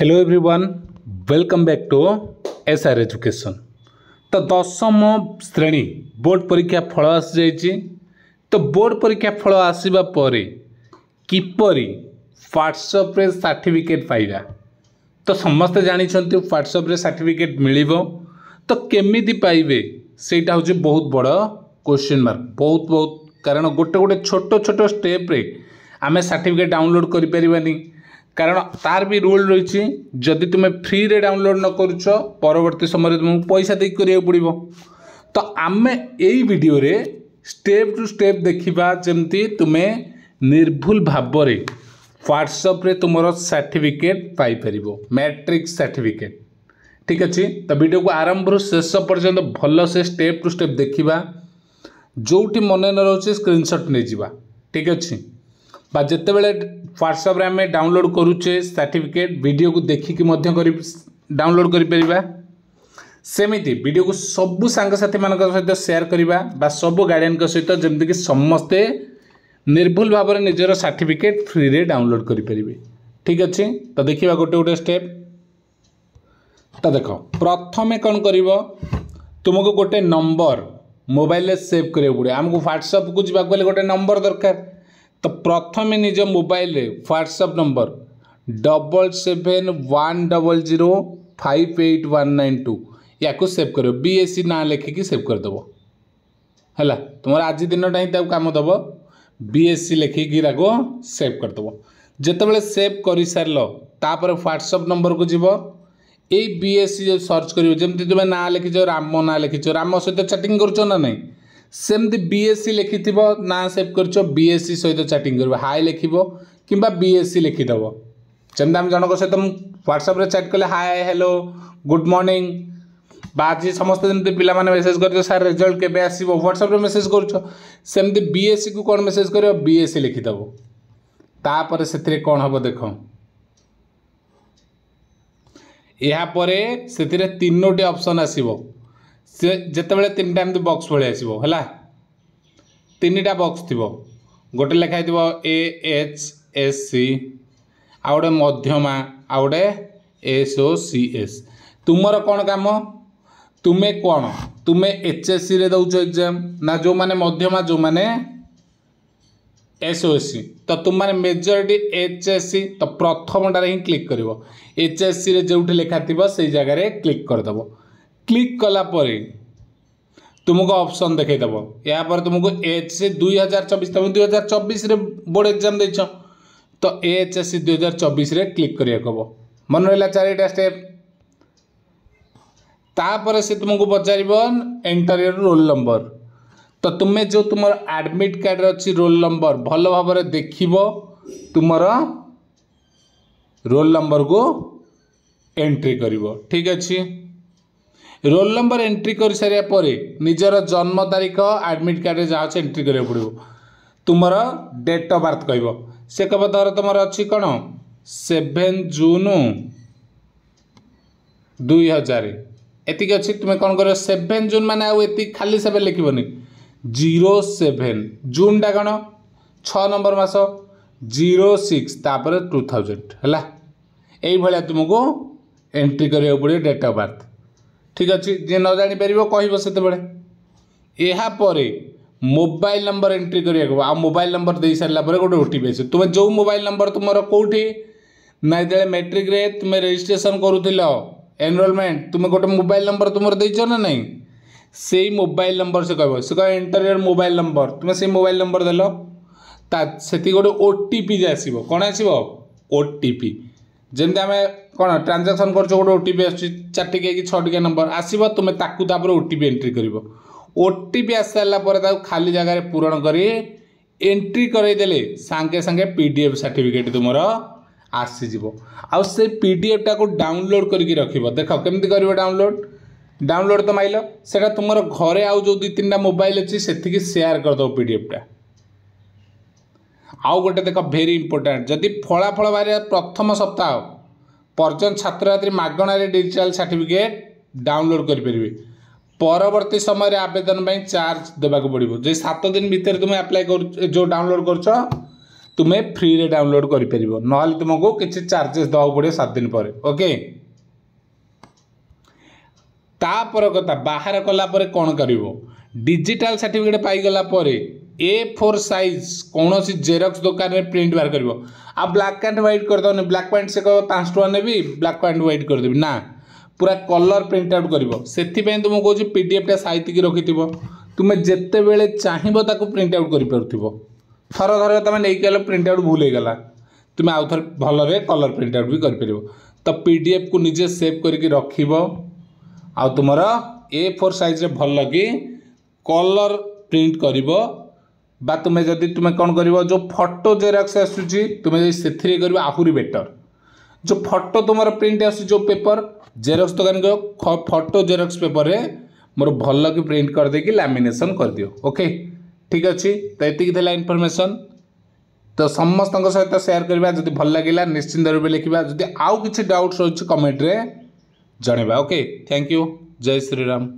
Hello everyone, welcome back to SR education. तो दशम श्रेणी बोर्ड परीक्षा फल आसी जाइए। तो बोर्ड परीक्षा फल आसवा पर किपरि व्हाट्सएप रे सर्टिफिकेट पाइबा, तो समस्ते जानते व्हाट्सएप रे सर्टिफिकेट मिलिबो। तो केमिति पाइबे सेटा होची बहुत बड़ क्वेश्चन मार्क, बहुत कारण गोटे गोटे छोट छोट स्टेप रे आमे सर्टिफिकेट डाउनलोड करि परिबानी, कारण तार भी रूल रही। जदि तुम्हें फ्री रे डाउनलोड न करुच परवर्ती समय तुमको पैसा दे करिया पड़िबो। तो आमे एई वीडियो रे स्टेप टू स्टेप देखिबा जेमती तुम्हें निर्भुल भाव रे व्हाट्सएप रे तुमर सर्टिफिकेट पाई परिबो, मैट्रिक सर्टिफिकेट। ठीक अच्छे, तो वीडियो को आरंभ रू शेष पर्यंत भल से स्टेप टू स्टेप देखिबा। जोठी मन न रोचे स्क्रीनशॉट नहीं जिबा। ठीक अच्छे, बा जिते बेले व्हाट्सएप रे आमे डाउनलोड करूचे सर्टिफिकेट वीडियो को देखिकी मध्य करी डाउनलोड करि परिबा। सेमिति वीडियो को सबु सांग साथी मानक सहित शेयर करिबा बा सबु गार्डियन के सहित जेमति कि समस्ते निर्भुल भाव में निजर सर्टिफिकेट फ्री रे डाउनलोड करि परिबे। ठीक अच्छे, तो देखिबा गोटे गोटे स्टेप। तो देखो प्रथमे कौन करिवो, तुमको गोटे नंबर मोबाइल रे सेव करियो पड़े। हमको व्हाट्सएप को जिबा गले गोटे नंबर दरकार। तो प्रथमे निज मोबाइल रे व्हाट्सएप नंबर 7710058192 या को सेव करो। बीएससी ना लिखिकी सेव करदेव है। तुम आज दिन टाइम काम दब बीएससी लिखिकी रागो सेव करदेव। जितेबाला सेव कर सारे तापर व्हाट्सएप नंबर को जीव ये बीएससी जो सर्च कर जमी तुम्हें ना लिखिच राम ना लिखिच राम सहित चैटिंग कर ना नहीं, सेमती बीएससी लिखि ना सेव कर बीएससी सहित चैटिंग कर हाय लिख कि बीएससी लिखिदेव। जमी आम जनक सहित व्हाट्सएप रे चैट कले हाय हेलो गुड मॉर्निंग आज समस्त जमी पिला मेसेज कर सार रिजल्ट केबे आसीबो व्हाट्सएप रे मेसेज कर सेमती बीएससी को कौन मेसेज कर बीएससी लिखिदेव। तापर से कौन हम देख यापर से तीनोटी ऑप्शन आसीबो। से जितेबाला तीन टाइम बॉक्स भाई आसो है, तीन बॉक्स थी गोटे लिखाई AHSC आ गए मध्यमा आ गए SOCS। तुमर कौन काम, तुम्हें कौन तुम्हें HSC रे दौच एग्जाम ना जो माने मध्यमा जो माने SOSC। तो तुम माने मेजॉरिटी HSC। तो प्रथमटार ही क्लिक कर HSC रे जो लिखा थी से जगह रे क्लिक करदेव। क्लिक कला परे तुमको ऑप्शन देखईदेव। या पर तुमको HSC 2024 तुम 2024 रे बोर्ड एग्जाम देछ तो HSC 2024 रे क्लिक करिया कहबो। मन रहला चारिटा स्टेप। तापर से तुमको पचारिबो एंटर योर रोल नंबर। तो तुम्हें जो तुम एडमिट कार्ड अच्छी रोल नंबर भल भाव में देखिबो तुमर रोल नंबर को एंट्री करिवो। ठीक अच्छे, रोल नंबर एंट्री कर सारे निजर जन्म तारीख एडमिट कार्ड जहाँ अच्छे एंट्री करा पड़ो। तुमर डेट ऑफ बर्थ कह से कह धर तुम अच्छी कौन 7 जून 2000 एतिक अच्छी। तुम्हें कौन कर 7 जून माने आती खाली 7 लिखनी 07 जून टा कौन 6 नंबर मास 06 तापर 2000 है। यही तुमको एंट्री करा पड़ो डेट ऑफ बर्थ। ठीक अच्छे, जी न जापर कह से मोबाइल नंबर एंट्री करा। आ मोबाइल नंबर दे सारापर गोटे ओटीपी आस। तुम्हें जो मोबाइल नंबर तुम कौटी ना जो मैट्रिक रे तुम्हें रजिस्ट्रेशन करुल एनरोलमेंट तुम्हें गोटे मोबाइल नंबर तुम देच ना नहीं, से मोबाइल नंबर से कह एंटर योर मोबाइल नंबर। तुम्हें से मोबाइल नंबर देल से गोटे ओटीपी आसो। कौन आसो ओटीपी। जमी आम कौन ट्रांजाक्शन कर गोटे ओटीपी आस 4 टिकिया कि 6 टिकिया नंबर आसो। तुम्हें तापर ओटीपी एंट्री कर ओटीपी आस सारा खाली जगह पूरण कर एंट्री करदेले सांगे सांगे पीडीएफ सर्टिफिकेट तुम आसीज। आउ से पीडीएफ टा को डाउनलोड करके रखिब। देख केमती कर डाउनलोड तो माइल से तुम घरे आउ जो 2-3टा मोबाइल अच्छी से सेयार करदे पीडीएफ टा। आउ गोटे देख भेरी इंपोर्टाट जदि फलाफल बाहर प्रथम सप्ताह पर्यटन छात्र छात्री मागणार डिजिटल सर्टिफिकेट डाउनलोड करेंगे। परवर्ती समय आवेदन चार्ज देवाक पड़ो। जो 7 दिन भितर तुम अप्लाई कर जो डाउनलोड कर तुम्हें फ्री रे डाउनलोड कर ना तुमको किसी चार्जेस दवा पड़े 7 दिन पर ओके। तापर कथा बाहर कला परे कौन करिवो डिजिटल सर्टिफिकेट पाईगला परे A4 साइज कौन सी जेरक्स दुकान में प्रिंट बाहर करिवो आ ब्लैक एंड व्हाइट कर दो ब्लैक पैंट से कह 5 टका नेबी ब्लैक एंड व्हाइट कर देबी ना पूरा कलर प्रिंट आउट करिवो सेथि पे तुमको कहूँ PDF टा साइति की रखिथिबो तुम्हें जेते बेले चाहिबो ताको प्रिंट आउट करि परथिबो थर थर तुम नहीं गल प्रिंट आउट भूल होगा तुम्हें आउ थे भल कलर प्रिंट आउट भी कर तो PDF को निजे सेव करके रखिबो आ तुमर A4 साइज रे भल लगी कलर प्रिंट करिवो बा तुम्हें जदि तुम्हें कौन करिवो जो फोटो जेरक्स आसुची तुम्हें से कर आहुरी बेटर जो फोटो तुम प्रिंट आस जो पेपर जेरक्स दुकान गयो फोटो जेरक्स पेपर रे मोर भल लगी प्रिंट कर देकी लैमिनेशन कर दियो ओके ठीक अच्छे। तो ये इनफॉरमेशन तो समस्त सहित शेयर करवा जदि भल लगे निश्चिंत रूप लिखा जदि आउ किसी डाउट्स रही कमेंट रे जनवा ओके थैंक यू जय श्री राम।